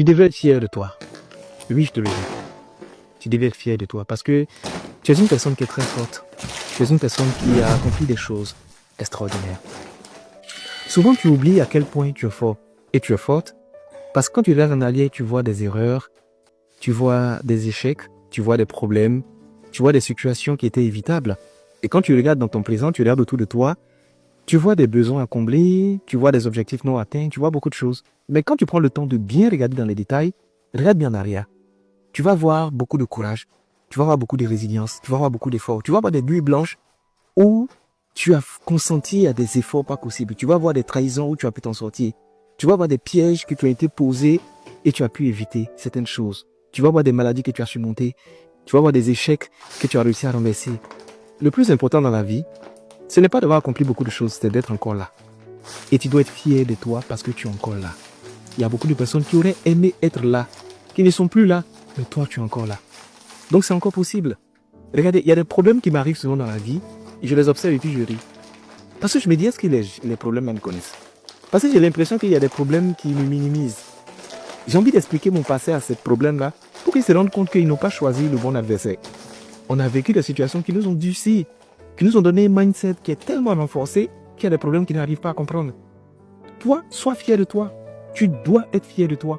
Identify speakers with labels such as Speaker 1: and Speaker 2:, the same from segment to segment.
Speaker 1: Tu devrais être fier de toi. Oui, je te le dis. Tu devrais être fier de toi parce que tu es une personne qui est très forte. Tu es une personne qui a accompli des choses extraordinaires. Souvent, tu oublies à quel point tu es fort. Et tu es forte parce que quand tu regardes en arrière, tu vois des erreurs, tu vois des échecs, tu vois des problèmes, tu vois des situations qui étaient évitables. Et quand tu regardes dans ton présent, tu regardes autour de toi, tu vois des besoins à combler, tu vois des objectifs non atteints, tu vois beaucoup de choses. Mais quand tu prends le temps de bien regarder dans les détails, regarde bien en arrière. Tu vas voir beaucoup de courage, tu vas voir beaucoup de résilience, tu vas voir beaucoup d'efforts, tu vas voir des nuits blanches où tu as consenti à des efforts pas possibles. Tu vas voir des trahisons où tu as pu t'en sortir. Tu vas voir des pièges que tu as été posés et tu as pu éviter certaines choses. Tu vas voir des maladies que tu as surmontées. Tu vas voir des échecs que tu as réussi à renverser. Le plus important dans la vie, ce n'est pas d'avoir accompli beaucoup de choses, c'est d'être encore là. Et tu dois être fier de toi parce que tu es encore là. Il y a beaucoup de personnes qui auraient aimé être là, qui ne sont plus là, mais toi tu es encore là. Donc c'est encore possible. Regardez, il y a des problèmes qui m'arrivent souvent dans la vie, et je les observe et puis je ris. Parce que je me dis, est-ce que les problèmes me connaissent? Parce que j'ai l'impression qu'il y a des problèmes qui me minimisent. J'ai envie d'expliquer mon passé à ces problèmes-là pour qu'ils se rendent compte qu'ils n'ont pas choisi le bon adversaire. On a vécu des situations qui nous ont durci, qui nous ont donné un mindset qui est tellement renforcé qu'il y a des problèmes qu'ils n'arrivent pas à comprendre. Toi, sois fier de toi. Tu dois être fier de toi.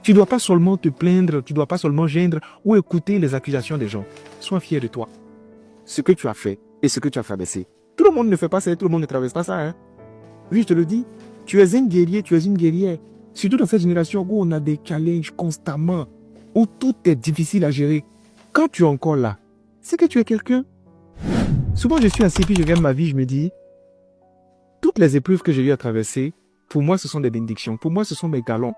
Speaker 1: Tu ne dois pas seulement te plaindre, tu ne dois pas seulement geindre ou écouter les accusations des gens. Sois fier de toi. Ce que tu as fait et ce que tu as traversé. Tout le monde ne fait pas ça, tout le monde ne traverse pas ça. Hein? Oui, je te le dis. Tu es un guerrier, tu es une guerrière. Surtout dans cette génération où on a des challenges constamment, où tout est difficile à gérer. Quand tu es encore là, c'est que tu es quelqu'un. Souvent, je suis assis puis je regarde ma vie, je me dis, toutes les épreuves que j'ai eu à traverser, pour moi, ce sont des bénédictions. Pour moi, ce sont mes galons.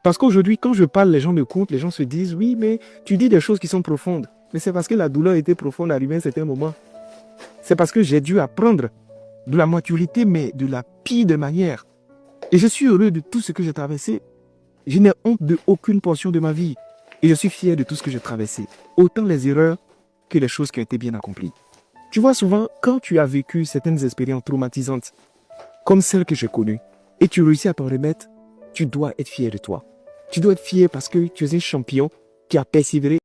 Speaker 1: Parce qu'aujourd'hui, quand je parle, les gens m'écoutent, les gens se disent, oui, mais tu dis des choses qui sont profondes. Mais c'est parce que la douleur était profonde à arriver à un certain moment. C'est parce que j'ai dû apprendre de la maturité, mais de la pire des manières. Et je suis heureux de tout ce que j'ai traversé. Je n'ai honte de aucune portion de ma vie. Et je suis fier de tout ce que j'ai traversé. Autant les erreurs que les choses qui ont été bien accomplies. Tu vois, souvent, quand tu as vécu certaines expériences traumatisantes, comme celles que j'ai connues, et tu réussis à t'en remettre, tu dois être fier de toi. Tu dois être fier parce que tu es un champion qui a persévéré